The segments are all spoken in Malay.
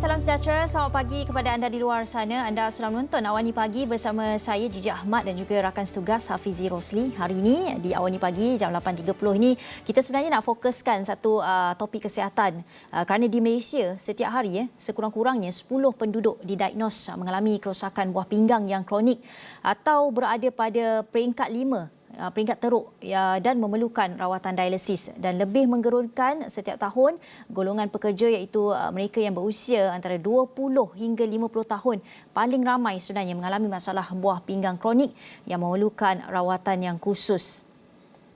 salam sejahtera. Selamat pagi kepada anda di luar sana. Anda sudah menonton Awani Pagi bersama saya Jiji Ahmad dan juga rakan setugas Hafizi Rosli. Hari ini di Awani Pagi jam 8.30 ini kita sebenarnya nak fokuskan satu topik kesihatan. Kerana di Malaysia setiap hari sekurang-kurangnya 10 penduduk didiagnos mengalami kerosakan buah pinggang yang kronik atau berada pada peringkat 5. Peringkat teruk dan memerlukan rawatan dialisis, dan lebih menggerunkan setiap tahun golongan pekerja iaitu mereka yang berusia antara 20 hingga 50 tahun paling ramai sebenarnya mengalami masalah buah pinggang kronik yang memerlukan rawatan yang khusus.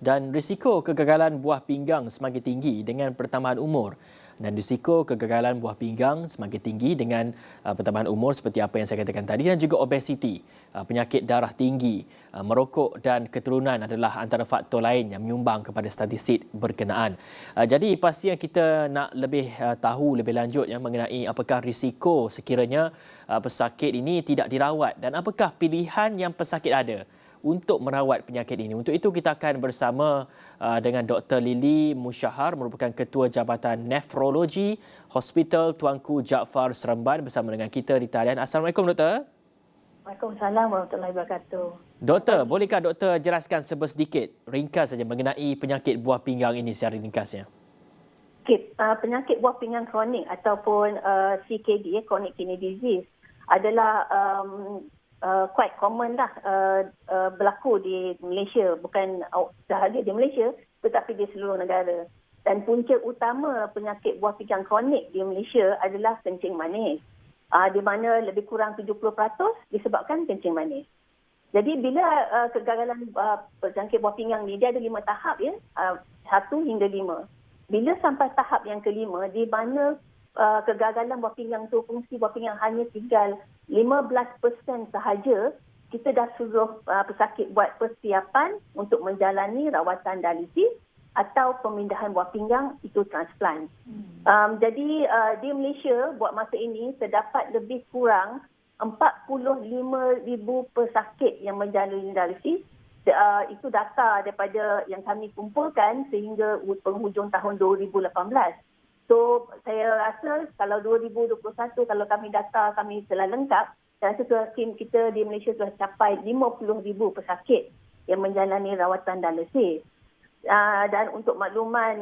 Dan risiko kegagalan buah pinggang semakin tinggi dengan pertambahan umur. Dan risiko kegagalan buah pinggang semakin tinggi dengan pertambahan umur seperti apa yang saya katakan tadi, dan juga obesiti, penyakit darah tinggi, merokok dan keturunan adalah antara faktor lain yang menyumbang kepada statistik berkenaan. Jadi pasti yang kita nak lebih tahu lebih lanjut mengenai apakah risiko sekiranya pesakit ini tidak dirawat dan apakah pilihan yang pesakit ada untuk merawat penyakit ini. Untuk itu kita akan bersama dengan Dr. Lily Musyahar, merupakan Ketua Jabatan Nefrologi Hospital Tuanku Jaafar Seremban, bersama dengan kita di talian. Assalamualaikum Doktor. Waalaikumsalam warahmatullahi wabarakatuh. Doktor, bolehkah Doktor jelaskan sedikit ringkas saja mengenai penyakit buah pinggang ini secara ringkasnya? Okay. Penyakit buah pinggang kronik ataupun CKD, chronic kidney disease, adalah quite common lah berlaku di Malaysia, bukan sahaja di Malaysia tetapi di seluruh negara. Dan punca utama penyakit buah pinggang kronik di Malaysia adalah kencing manis, di mana lebih kurang 70% disebabkan kencing manis. Jadi bila kegagalan penyakit buah pinggang ni, dia ada 5 tahap 1 hingga 5. Bila sampai tahap yang kelima, di mana kegagalan buah pinggang tu, fungsi buah pinggang hanya tinggal 15% sahaja, kita dah suruh pesakit buat persiapan untuk menjalani rawatan dialisis atau pemindahan buah pinggang, itu transplant. Jadi di Malaysia buat masa ini terdapat lebih kurang 45,000 pesakit yang menjalani dialisis. Itu data daripada yang kami kumpulkan sehingga penghujung tahun 2018. So, saya rasa kalau 2021, kalau data kami telah lengkap, saya rasa tim kita di Malaysia telah capai 50,000 pesakit yang menjalani rawatan dialisis. Dan untuk makluman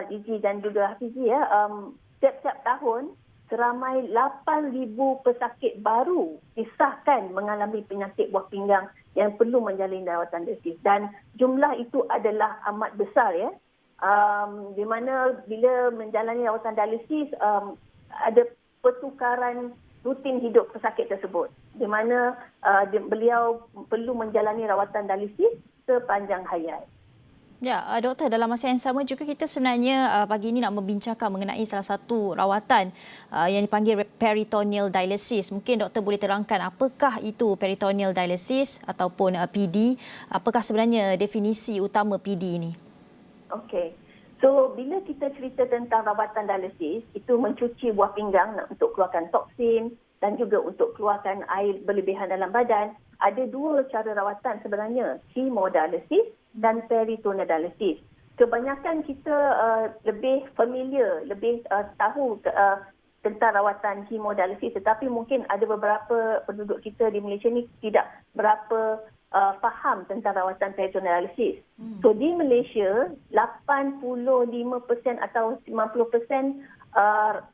Gigi dan juga Hafizi, setiap tahun seramai 8,000 pesakit baru disahkan mengalami penyakit buah pinggang yang perlu menjalani rawatan dialisis. Dan jumlah itu adalah amat besar di mana bila menjalani rawatan dialisis ada pertukaran rutin hidup pesakit tersebut, di mana beliau perlu menjalani rawatan dialisis sepanjang hayat. Ya, Doktor, dalam masa yang sama juga kita sebenarnya pagi ini nak membincangkan mengenai salah satu rawatan yang dipanggil peritoneal dialysis. Mungkin Doktor boleh terangkan apakah itu peritoneal dialysis ataupun PD? Apakah sebenarnya definisi utama PD ini? Okey. So, bila kita cerita tentang rawatan dialisis, itu mencuci buah pinggang untuk keluarkan toksin dan juga untuk keluarkan air berlebihan dalam badan. Ada 2 cara rawatan sebenarnya, hemodialysis dan peritoneal dialysis. Kebanyakan kita lebih familiar, lebih tahu tentang rawatan hemodialysis, tetapi mungkin ada beberapa penduduk kita di Malaysia ni tidak berapa faham tentang rawatan peritoneal dialysis. So di Malaysia, 85% atau 90%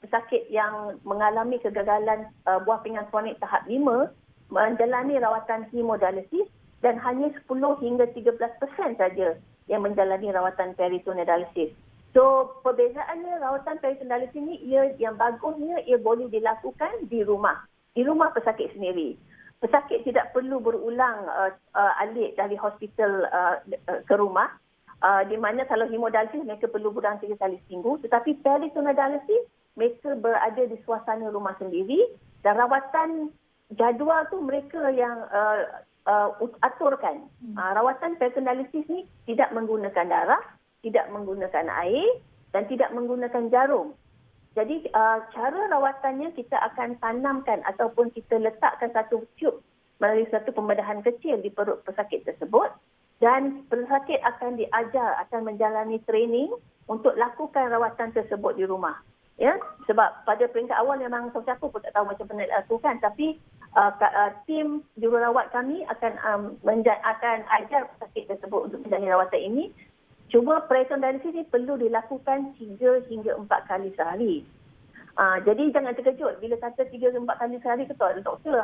pesakit yang mengalami kegagalan buah pinggang kronik tahap 5 menjalani rawatan hemodialysis, dan hanya 10 hingga 13% saja yang menjalani rawatan peritoneal dialysis. So perbezaannya, rawatan peritoneal dialysis ni yang bagusnya ia boleh dilakukan di rumah pesakit sendiri. Pesakit tidak perlu berulang alik dari hospital ke rumah, di mana kalau hemodialisis mereka perlu berulang 3 kali seminggu, tetapi peritoneal dialysis mereka berada di suasana rumah sendiri, dan rawatan jadual tu mereka yang aturkan. Rawatan peritoneal dialysis ni tidak menggunakan darah, tidak menggunakan air dan tidak menggunakan jarum. Jadi cara rawatannya, kita akan tanamkan ataupun kita letakkan satu tube melalui satu pembedahan kecil di perut pesakit tersebut, dan pesakit akan diajar, akan menjalani training untuk lakukan rawatan tersebut di rumah. Ya, sebab pada peringkat awal memang siapa pun tak tahu macam mana nak lakukan, tapi tim jururawat kami akan ajar pesakit tersebut untuk menjalani rawatan ini. Cuma perhitungan dialisis ini perlu dilakukan 3 hingga 4 kali sehari. Jadi jangan terkejut bila kata 3 hingga 4 kali sehari, kata doktor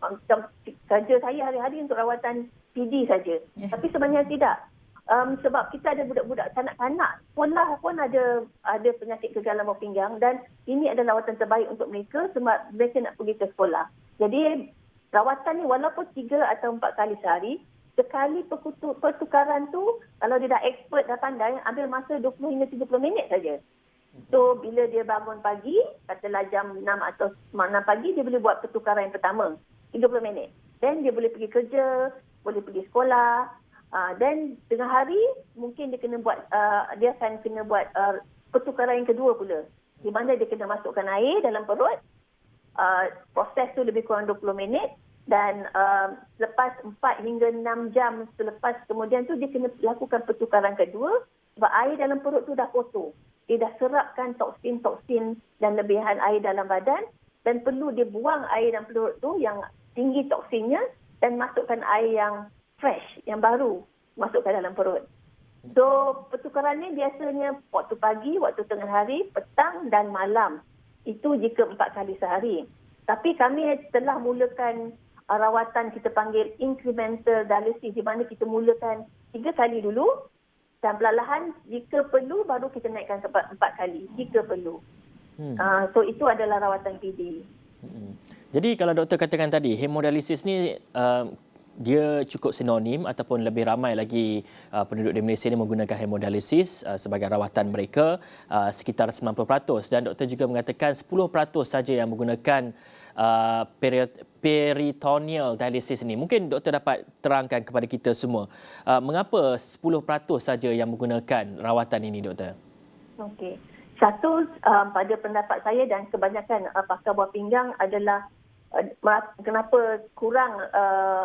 macam kerja saya hari-hari untuk rawatan PD saja. Tapi sebenarnya tidak. Sebab kita ada budak-budak kanak-kanak, sekolah pun ada penyakit kegalan buah pinggang, dan ini adalah rawatan terbaik untuk mereka sebab mereka nak pergi ke sekolah. Jadi rawatan ni walaupun 3 atau 4 kali sehari, sekali pertukaran tu kalau dia dah expert, dah pandai, ambil masa 20 hingga 30 minit saja. So bila dia bangun pagi, katalah jam 6 atau 6 pagi, dia boleh buat pertukaran yang pertama 30 minit. Then dia boleh pergi kerja, boleh pergi sekolah. Dan tengah hari mungkin dia akan kena buat pertukaran yang kedua pula, di mana dia kena masukkan air dalam perut. Proses tu lebih kurang 20 minit, dan lepas 4 hingga 6 jam selepas kemudian tu dia kena lakukan pertukaran kedua, sebab air dalam perut tu dah kotor. Dia dah serapkan toksin-toksin dan lebihan air dalam badan, dan perlu dia buang air dalam perut tu yang tinggi toksinnya dan masukkan air yang fresh, yang baru, masukkan dalam perut. So, pertukaran ni biasanya waktu pagi, waktu tengah hari, petang dan malam. Itu jika 4 kali sehari. Tapi kami telah mulakan rawatan kita panggil incremental dialysis, di mana kita mulakan 3 kali dulu, dan perlahan jika perlu baru kita naikkan ke 4 kali jika perlu. So, itu adalah rawatan PD. Jadi kalau doktor katakan tadi, hemodialisis ni dia cukup sinonim ataupun lebih ramai lagi penduduk di Malaysia ini menggunakan hemodialisis sebagai rawatan mereka, sekitar 90%, dan doktor juga mengatakan 10% saja yang menggunakan peritoneal dialysis ini. Mungkin doktor dapat terangkan kepada kita semua mengapa 10% saja yang menggunakan rawatan ini, doktor? Okey. Satu, pada pendapat saya dan kebanyakan pakar buah pinggang adalah kenapa kurang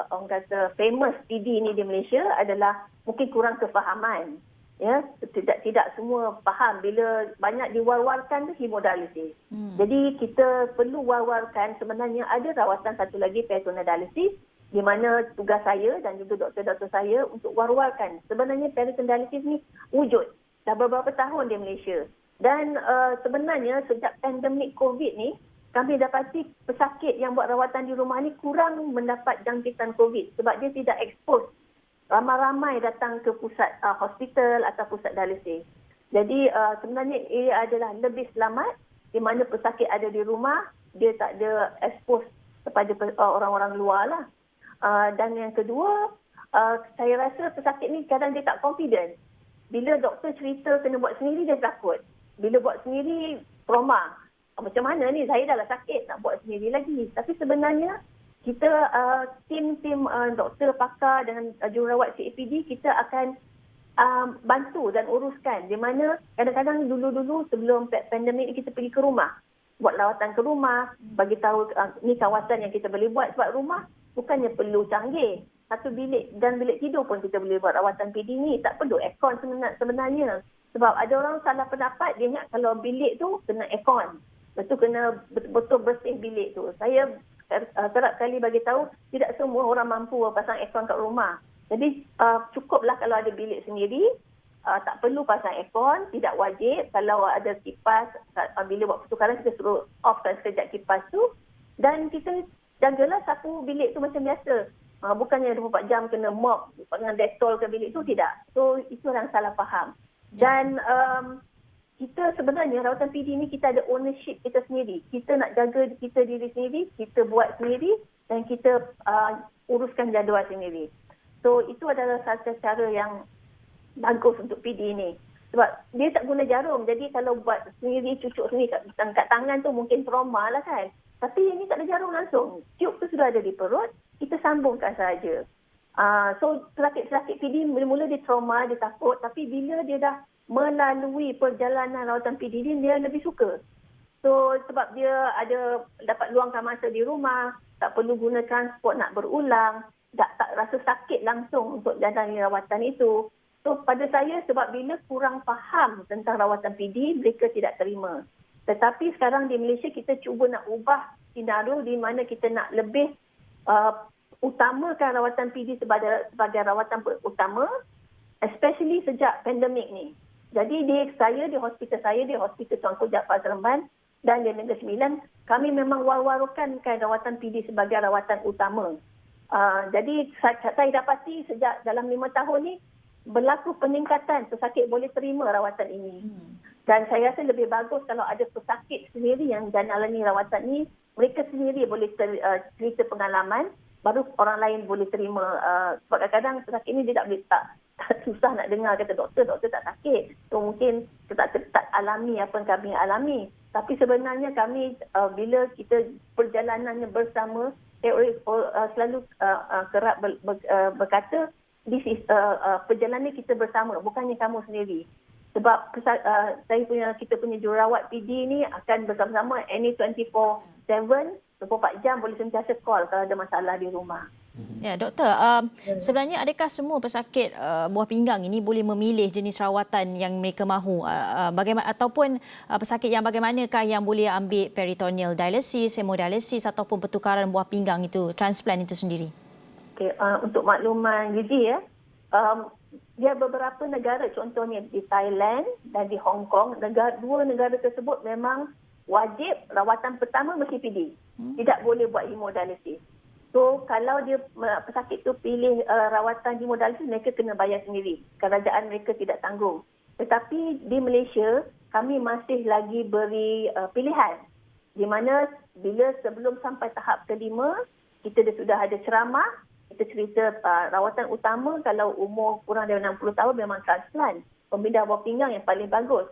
orang kata famous PD ni di Malaysia adalah mungkin kurang kefahaman. Ya, tidak semua faham bila banyak diwar-warkan tu hemodialisis. Jadi kita perlu war-warkan sebenarnya ada rawatan satu lagi, peritoneal dialysis, di mana tugas saya dan juga doktor-doktor saya untuk war-warkan sebenarnya peritoneal dialysis ni wujud dah beberapa tahun di Malaysia. Dan sebenarnya sejak pandemik COVID ni, kami dapati pesakit yang buat rawatan di rumah ni kurang mendapat jangkitan COVID sebab dia tidak expose. Ramai-ramai datang ke pusat hospital atau pusat dialisis. Jadi sebenarnya ia adalah lebih selamat di mana pesakit ada di rumah, dia tak ada expose kepada orang-orang luar lah. Dan yang kedua, saya rasa pesakit ni kadang dia tak confident. Bila doktor cerita kena buat sendiri, dia takut. Bila buat sendiri, trauma. Macam mana ni, saya dah lah sakit, nak buat sendiri lagi. Tapi sebenarnya, kita tim-tim doktor, pakar dan jururawat CAPD, kita akan bantu dan uruskan. Di mana kadang-kadang dulu-dulu sebelum pandemik ni kita pergi ke rumah. Buat lawatan ke rumah, bagi tahu ni kawasan yang kita boleh buat. Sebab rumah bukannya perlu canggih. Satu bilik dan bilik tidur pun kita boleh buat rawatan PD ni. Tak perlu aircon sebenarnya. Sebab ada orang salah pendapat, dia ingat kalau bilik tu kena aircon. Betul kena betul-betul bersih bilik tu. Saya kerap kali bagi tahu tidak semua orang mampu pasang aircon kat rumah. Jadi cukuplah kalau ada bilik sendiri, tak perlu pasang aircon, tidak wajib. Kalau ada kipas, bila buat pertukaran kita suruh offkan sekejap kipas tu, dan kita jagalah sapu bilik tu macam biasa. Bukannya 24 jam kena mop dengan Dettol ke bilik tu, tidak. So itu orang salah faham. Dan kita sebenarnya rawatan PD ni kita ada ownership kita sendiri. Kita nak jaga kita diri sendiri, kita buat sendiri dan kita uruskan jadual sendiri. So itu adalah satu cara yang bagus untuk PD ni. Sebab dia tak guna jarum. Jadi kalau buat sendiri, cucuk sendiri kat tangan tu mungkin trauma lah kan. Tapi ini tak ada jarum langsung. Tube tu sudah ada di perut, kita sambungkan sahaja. So pesakit-pesakit PD mula-mula dia trauma, dia takut. Tapi bila dia dah melalui perjalanan rawatan PD ni, dia lebih suka. So sebab dia ada dapat luangkan masa di rumah, tak perlu guna transport nak berulang, tak rasa sakit langsung untuk jalani rawatan itu. So pada saya sebab bila kurang faham tentang rawatan PD, mereka tidak terima. Tetapi sekarang di Malaysia kita cuba nak ubah senario di mana kita nak lebih utamakan rawatan PD sebagai rawatan utama, especially sejak pandemik ni. Jadi di hospital saya, di Hospital Tuanku Jaafar Seremban dan di Negeri Sembilan, kami memang war-warukan rawatan PD sebagai rawatan utama. Jadi saya dapati sejak dalam 5 tahun ni berlaku peningkatan pesakit boleh terima rawatan ini. Dan saya rasa lebih bagus kalau ada pesakit sendiri yang jalani rawatan ni, mereka sendiri boleh cerita pengalaman, baru orang lain boleh terima. Sebab kadang-kadang pesakit ni dia tak susah nak dengar kata doktor tak sakit. So mungkin tak alami apa yang kami alami. Tapi sebenarnya kami bila kita perjalanannya bersama, selalu kerap berkata, this is perjalanan kita bersama, bukannya kamu sendiri. Sebab kita punya jururawat PD ni akan bersama-sama any 24/7, 24 jam boleh sentiasa call kalau ada masalah di rumah. Ya, doktor, sebenarnya adakah semua pesakit buah pinggang ini boleh memilih jenis rawatan yang mereka mahu? Bagaimana ataupun pesakit yang bagaimanakah yang boleh ambil peritoneal dialysis, hemodialisis ataupun pertukaran buah pinggang itu, transplant itu sendiri? Okey, untuk makluman Gigi dia beberapa negara, contohnya di Thailand dan di Hong Kong, dua negara tersebut memang wajib rawatan pertama mesti PD. Tidak boleh buat hemodialisis. So kalau pesakit tu pilih rawatan hemodialisis, mereka kena bayar sendiri. Kerajaan mereka tidak tanggung. Tetapi di Malaysia, kami masih lagi beri pilihan. Di mana bila sebelum sampai tahap kelima, kita sudah ada ceramah, kita cerita rawatan utama kalau umur kurang dari 60 tahun memang transplant, pemindah buah pinggang yang paling bagus.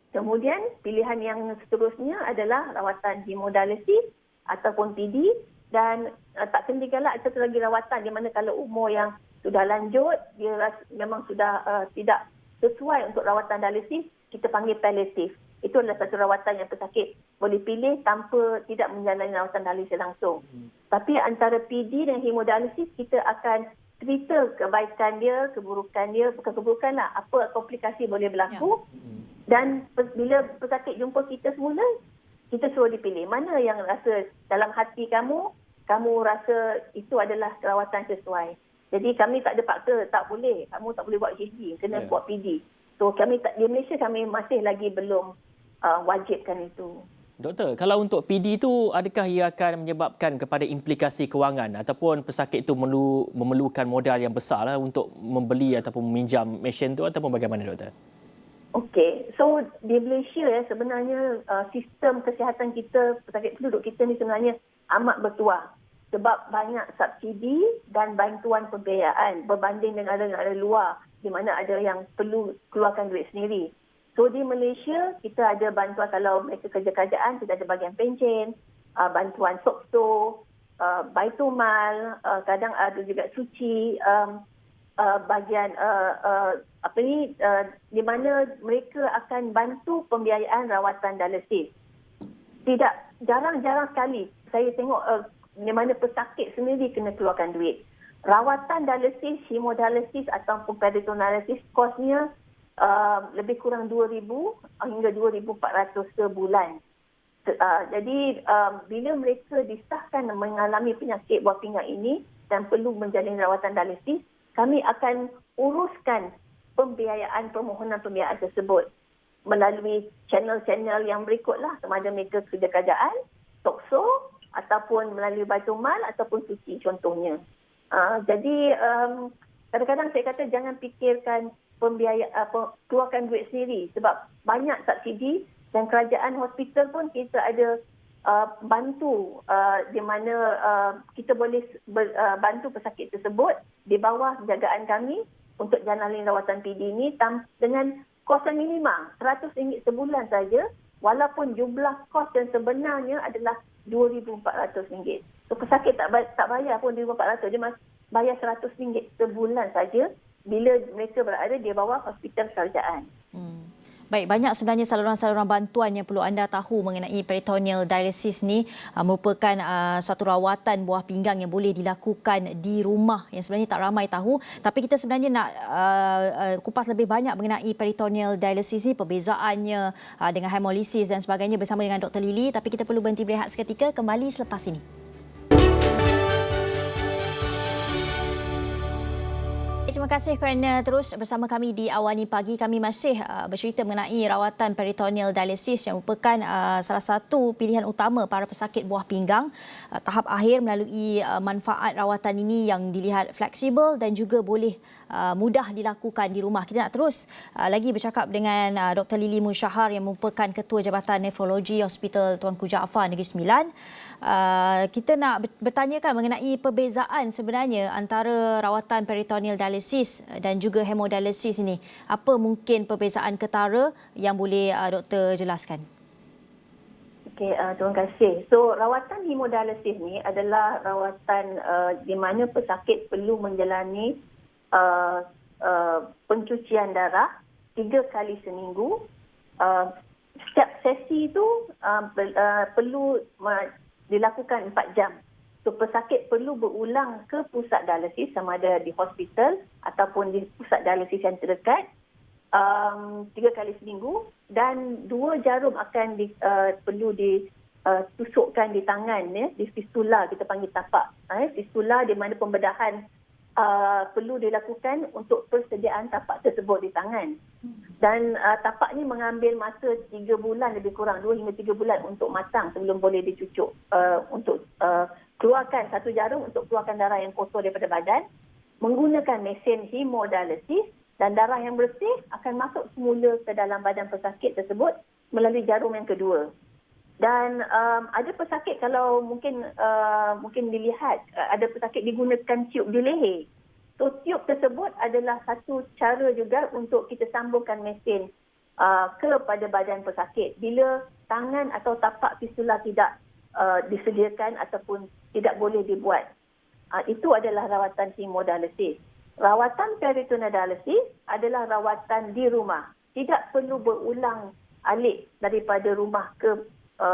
Kemudian pilihan yang seterusnya adalah rawatan hemodialisis ataupun PD, dan tak ketinggalan satu lagi rawatan di mana kalau umur yang sudah lanjut, dia memang sudah tidak sesuai untuk rawatan dialisis, kita panggil palliatif. Itu adalah satu rawatan yang pesakit boleh pilih tanpa tidak menjalani rawatan dialisis langsung. Tapi antara PD dan hemodialisis, kita akan cerita kebaikan dia, keburukan dia, bukan keburukan lah, apa komplikasi boleh berlaku. Dan bila pesakit jumpa kita semula, kita suruh dipilih mana yang rasa dalam hati kamu rasa itu adalah rawatan sesuai. Jadi kami tak ada paksa, tak boleh, kamu tak boleh buat HG, kena buat PD. So di Malaysia kami masih lagi belum wajibkan itu. Doktor, kalau untuk PD itu, adakah ia akan menyebabkan kepada implikasi kewangan ataupun pesakit itu memerlukan modal yang besar lah untuk membeli ataupun meminjam mesin itu, ataupun bagaimana, doktor? Okey, so di Malaysia sebenarnya sistem kesihatan kita, pesakit penduduk kita ni sebenarnya amat bertuah. Sebab banyak subsidi dan bantuan pembiayaan berbanding dengan negara luar di mana ada yang perlu keluarkan duit sendiri. So di Malaysia kita ada bantuan kalau mereka kerja-kerjaan, kita ada bagian pencen, bantuan SOKSO, Baitumal, kadang ada juga suci, bagian di mana mereka akan bantu pembiayaan rawatan dialisis. Jarang-jarang sekali saya tengok di mana pesakit sendiri kena keluarkan duit. Rawatan dialisis, hemodialisis ataupun peritoneal dialisis kosnya lebih kurang 2,000 hingga 2,400 sebulan. Jadi bila mereka disahkan mengalami penyakit buah pinggang ini dan perlu menjalani rawatan dialisis, kami akan uruskan permohonan pembiayaan tersebut melalui channel-channel yang berikutlah, sama ada mereka kerja-kerjaan, SOKSO, ataupun melalui Baitumal ataupun suci contohnya. Jadi kadang-kadang saya kata jangan fikirkan keluarkan duit sendiri sebab banyak subsidi dan kerajaan hospital pun kita ada bantu di mana kita boleh bantu pesakit tersebut di bawah penjagaan kami untuk jalani rawatan PD ini dengan kos yang minima RM100 sebulan saja, walaupun jumlah kos yang sebenarnya adalah RM2,400. So pesakit tak bayar pun RM2,400, dia bayar RM100 sebulan saja bila mereka berada di bawah hospital kerajaan. Baik, banyak sebenarnya saluran-saluran bantuan yang perlu anda tahu mengenai peritoneal dialysis ni. Merupakan satu rawatan buah pinggang yang boleh dilakukan di rumah yang sebenarnya tak ramai tahu. Tapi kita sebenarnya nak kupas lebih banyak mengenai peritoneal dialysis ni, perbezaannya dengan hemolisis dan sebagainya bersama dengan Dr. Lily. Tapi kita perlu berhenti berehat seketika, kembali selepas ini. Terima kasih kerana terus bersama kami di Awani Pagi. Kami masih bercerita mengenai rawatan peritoneal dialysis yang merupakan salah satu pilihan utama para pesakit buah pinggang. Tahap akhir melalui manfaat rawatan ini yang dilihat fleksibel dan juga boleh mudah dilakukan di rumah. Kita nak terus lagi bercakap dengan Dr. Lily Musyahar yang merupakan Ketua Jabatan Nefrologi Hospital Tuanku Jaafar Negeri Sembilan. Kita nak bertanyakan mengenai perbezaan sebenarnya antara rawatan peritoneal dialysis dan juga hemodialisis ini. Apa mungkin perbezaan ketara yang boleh doktor jelaskan? Okey, terima kasih. So, rawatan hemodialisis ni adalah rawatan di mana pesakit perlu menjalani pencucian darah 3 kali seminggu. Setiap sesi itu perlu dilakukan 4 jam. So, pesakit perlu berulang ke pusat dialisis sama ada di hospital ataupun di pusat dialisis yang terdekat 3 kali seminggu, dan 2 jarum akan perlu ditusukkan di tangan, ya, di fistula, kita panggil tapak. Fistula di mana pembedahan perlu dilakukan untuk persediaan tapak tersebut di tangan. Dan tapak ni mengambil masa 3 bulan lebih kurang, 2 hingga 3 bulan untuk matang sebelum boleh dicucuk untuk keluarkan satu jarum untuk keluarkan darah yang kotor daripada badan menggunakan mesin hemodialisis, dan darah yang bersih akan masuk semula ke dalam badan pesakit tersebut melalui jarum yang kedua. Dan ada pesakit kalau mungkin dilihat ada pesakit digunakan tiub di leher. So tiub tersebut adalah satu cara juga untuk kita sambungkan mesin kepada badan pesakit bila tangan atau tapak fistula tidak disediakan ataupun tidak boleh dibuat. Itu adalah rawatan hemodialisis. Rawatan peritoneal dialysis adalah rawatan di rumah. Tidak perlu berulang alik daripada rumah ke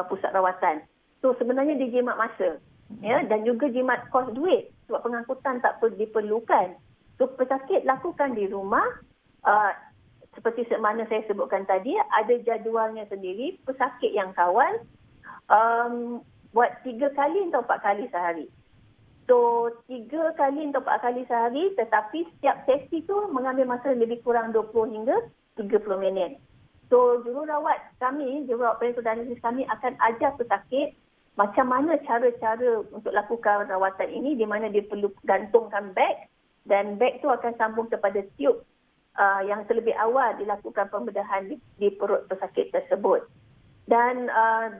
pusat rawatan. So sebenarnya dijimat masa, ya, dan juga jimat kos duit sebab pengangkutan tak diperlukan. So pesakit lakukan di rumah seperti mana saya sebutkan tadi, ada jadualnya sendiri. Pesakit yang kawal buat 3 kali atau 4 kali sehari. So 3 kali atau 4 kali sehari, tetapi setiap sesi tu mengambil masa lebih kurang 20 hingga 30 minit. So jururawat kami, jururawat peritoneal dialysis kami akan ajar pesakit macam mana cara-cara untuk lakukan rawatan ini, di mana dia perlu gantungkan beg, dan beg tu akan sambung kepada tiub yang terlebih awal dilakukan pembedahan di perut pesakit tersebut. Dan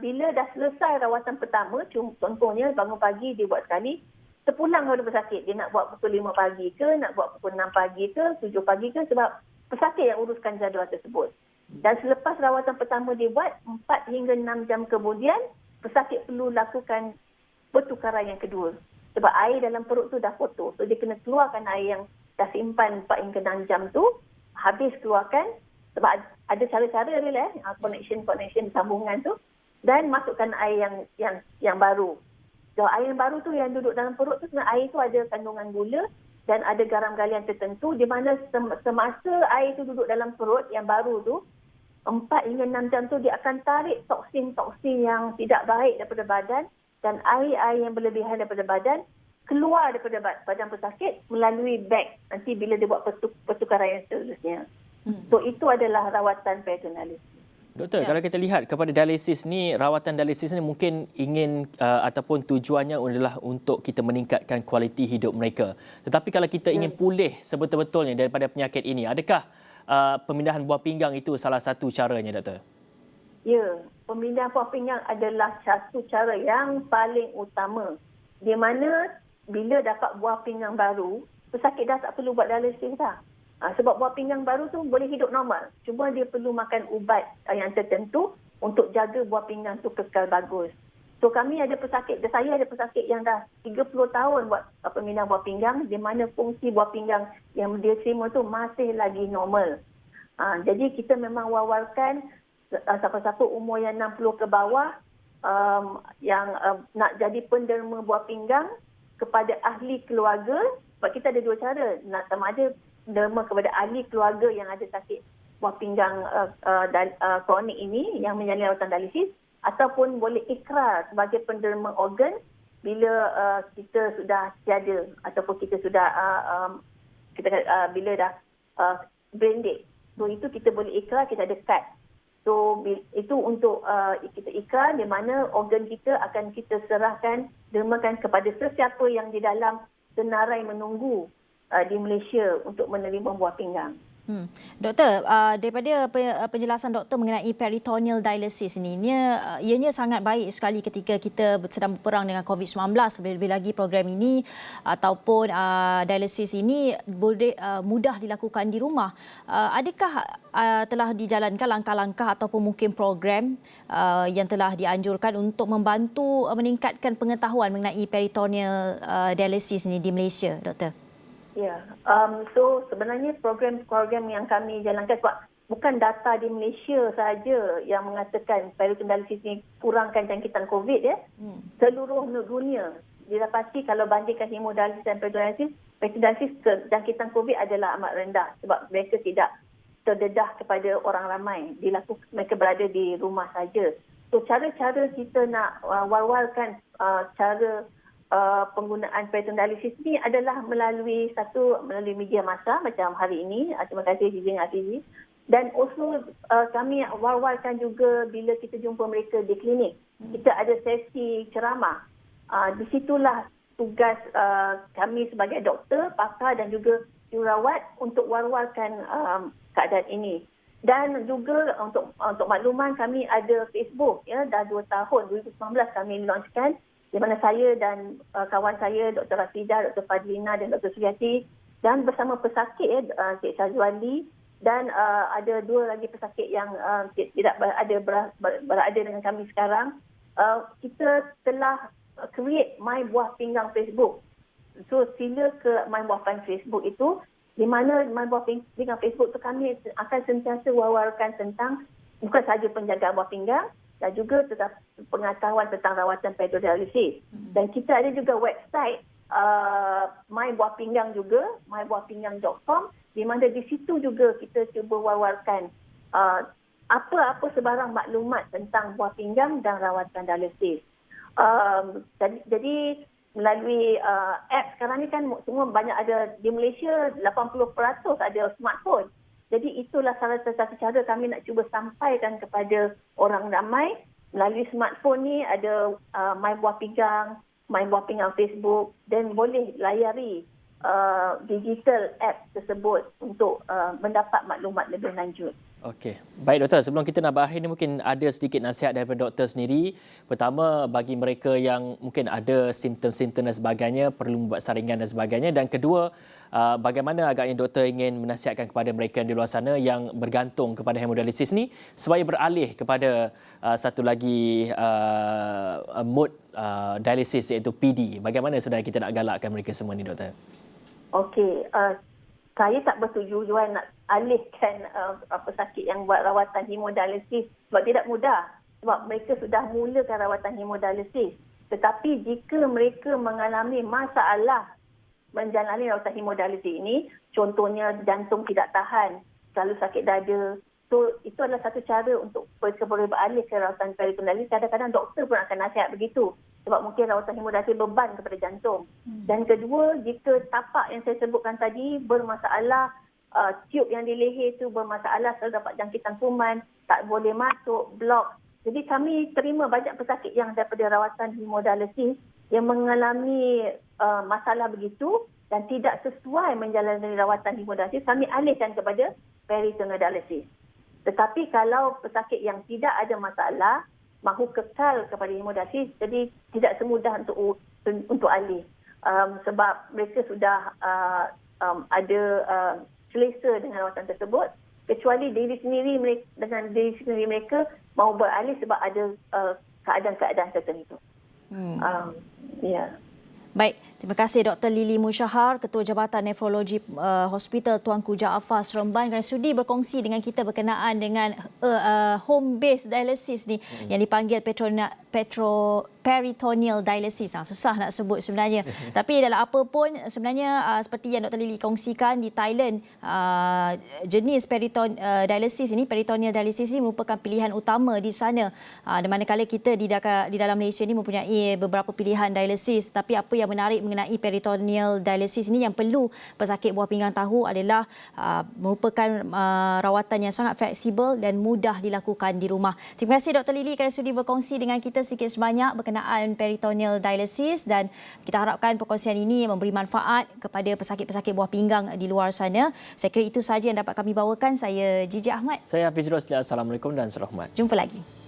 bila dah selesai rawatan pertama, contohnya bangun pagi dia buat sekali, terpulang kepada pesakit. Dia nak buat pukul 5 pagi ke, nak buat pukul 6 pagi ke, 7 pagi ke, sebab pesakit yang uruskan jadual tersebut. Dan selepas rawatan pertama dia buat, 4 hingga 6 jam kemudian, pesakit perlu lakukan pertukaran yang kedua. Sebab air dalam perut tu dah kotor. So dia kena keluarkan air yang dah simpan 4 hingga 6 jam tu, habis keluarkan. Sebab ada cara-cara dia connection sambungan tu, dan masukkan air yang baru. So, air yang baru tu yang duduk dalam perut tu, sebenarnya air tu ada kandungan gula dan ada garam galian tertentu, di mana semasa air tu duduk dalam perut yang baru tu, 4 hingga 6 jam tu dia akan tarik toksin-toksin yang tidak baik daripada badan dan air-air yang berlebihan daripada badan keluar daripada badan pesakit melalui beg nanti bila dia buat pertukaran yang seterusnya. So itu adalah rawatan peritoneal. Doktor, kalau kita lihat kepada dialisis ni, rawatan dialisis ni mungkin ingin ataupun tujuannya adalah untuk kita meningkatkan kualiti hidup mereka. Tetapi kalau kita ingin pulih sebetul-betulnya daripada penyakit ini, adakah pemindahan buah pinggang itu salah satu caranya, doktor? Ya, pemindahan buah pinggang adalah satu cara yang paling utama. Di mana bila dapat buah pinggang baru, pesakit dah tak perlu buat dialisis dah. Sebab buah pinggang baru tu boleh hidup normal. Cuma dia perlu makan ubat yang tertentu untuk jaga buah pinggang tu kekal bagus. So saya ada pesakit yang dah 30 tahun buat pemindahan buah pinggang, di mana fungsi buah pinggang yang dia terima tu masih lagi normal. Jadi kita memang war-warkan siapa-siapa umur yang 60 ke bawah yang nak jadi penderma buah pinggang kepada ahli keluarga. Sebab kita ada dua cara, nak sama ada derma kepada ahli keluarga yang ada sakit buah pinggang kronik ini yang menjalani rawatan dialisis, ataupun boleh ikrar sebagai penderma organ bila kita sudah tiada ataupun kita sudah bila dah brain dead. So itu kita boleh ikrar, kita ada kad. So itu untuk kita ikrar di mana organ kita akan kita serahkan, dermakan kepada sesiapa yang di dalam senarai menunggu di Malaysia untuk menerima buah pinggang. Doktor, daripada penjelasan doktor mengenai peritoneal dialysis ini, ianya sangat baik sekali ketika kita sedang berperang dengan COVID-19, lebih-lebih lagi program ini ataupun dialysis ini boleh mudah dilakukan di rumah. Adakah telah dijalankan langkah-langkah ataupun mungkin program yang telah dianjurkan untuk membantu meningkatkan pengetahuan mengenai peritoneal dialysis ini di Malaysia, doktor? Ya, so sebenarnya program-program yang kami jalankan, sebab bukan data di Malaysia sahaja yang mengatakan peritoneal dialysis ini kurangkan jangkitan COVID ya. Seluruh dunia didapati kalau bandingkan hemodialisis dan peritoneal dialysis jangkitan COVID adalah amat rendah sebab mereka tidak terdedah kepada orang ramai, mereka berada di rumah saja. So cara-cara kita nak war-warkan cara penggunaan peritoneal dialysis ini adalah melalui media massa macam hari ini. Terima kasih Jijing Azizi. Dan also kami war-warkan juga bila kita jumpa mereka di klinik. Kita ada sesi ceramah. Di situlah tugas kami sebagai doktor, pakar dan juga jururawat untuk war-warkan keadaan ini. Dan juga untuk makluman, kami ada Facebook ya, dah 2 tahun 2019 kami launchkan, di mana saya dan kawan saya Dr. Rafidah, Dr. Fadlina dan Dr. Suriati dan bersama pesakit Cik Syazwali dan ada 2 lagi pesakit yang tidak berada dengan kami sekarang. Kita telah create My Buah Pinggang Facebook. So sila ke My Buah Pinggang Facebook itu, di mana My Buah Pinggang Facebook itu kami akan sentiasa wawarkan tentang bukan sahaja penjagaan buah pinggang dan juga tetap pengetahuan tentang rawatan peritoneal dialysis. Dan kita ada juga website My Buah Pinggang juga, mybuahpinggang.com, di mana di situ juga kita cuba wawarkan apa-apa sebarang maklumat tentang buah pinggang dan rawatan dialysis. Jadi melalui app sekarang ni kan semua banyak ada di Malaysia, 80% ada smartphone. Jadi itulah salah satu cara kami nak cuba sampaikan kepada orang ramai melalui smartphone ni. Ada My Buah Pinggang, My Buah Pinggang Facebook, dan boleh layari digital app tersebut untuk mendapat maklumat lebih lanjut. Okey. Baik doktor, sebelum kita nak berakhir ni mungkin ada sedikit nasihat daripada doktor sendiri. Pertama, bagi mereka yang mungkin ada simptom-simptom dan sebagainya, perlu membuat saringan dan sebagainya. Dan kedua, bagaimana agaknya doktor ingin menasihatkan kepada mereka di luar sana yang bergantung kepada hemodialisis ni supaya beralih kepada satu lagi mode dialisis iaitu PD. Bagaimana sebenarnya kita nak galakkan mereka semua ni doktor? Okey, saya tak bertujuan nak alihkan pesakit yang buat rawatan hemodialisis sebab tidak mudah. Sebab mereka sudah mulakan rawatan hemodialisis. Tetapi jika mereka mengalami masalah menjalani rawatan hemodialisis ini, contohnya jantung tidak tahan, selalu sakit dada, so itu adalah satu cara untuk mereka boleh beralih ke rawatan peritoneal dialysis. Kadang-kadang doktor pun akan nasihat begitu. Sebab mungkin rawatan hemodialisis beban kepada jantung. Dan kedua, jika tapak yang saya sebutkan tadi bermasalah, tube yang di leher itu bermasalah, selalu dapat jangkitan kuman, tak boleh masuk, blok. Jadi kami terima banyak pesakit yang daripada rawatan hemodialisis yang mengalami masalah begitu dan tidak sesuai menjalani rawatan hemodialisis, kami alihkan kepada peritoneal dialysis. Tetapi kalau pesakit yang tidak ada masalah, mahu kekal kepada hemodialisis, jadi tidak semudah untuk alih. Sebab mereka sudah ada selesa dengan rawatan tersebut, kecuali diri sendiri mereka mahu beralih sebab ada keadaan-keadaan tertentu. Ya. Baik, terima kasih Dr. Lily Musyahar, Ketua Jabatan Nefrologi Hospital Tuanku Jaafar Seremban, kerana sudi berkongsi dengan kita berkenaan dengan home based dialysis ni yang dipanggil peritoneal dialysis. Susah nak sebut sebenarnya. Tapi dalam apa pun sebenarnya seperti yang Dr. Lily kongsikan di Thailand, jenis dialysis ini, peritoneal dialysis ini merupakan pilihan utama di sana. Manakala kita di dalam Malaysia ini mempunyai beberapa pilihan dialysis, tapi apa yang menarik mengenai peritoneal dialysis ini yang perlu pesakit buah pinggang tahu adalah merupakan rawatan yang sangat fleksibel dan mudah dilakukan di rumah. Terima kasih Dr. Lily kerana sudi berkongsi dengan kita sedikit sebanyak berkenaan peritoneal dialysis, dan kita harapkan perkongsian ini memberi manfaat kepada pesakit-pesakit buah pinggang di luar sana. Saya kira itu sahaja yang dapat kami bawakan. Saya Gigi Ahmad. Saya Hafiz Rosli. Assalamualaikum dan salam hormat. Jumpa lagi.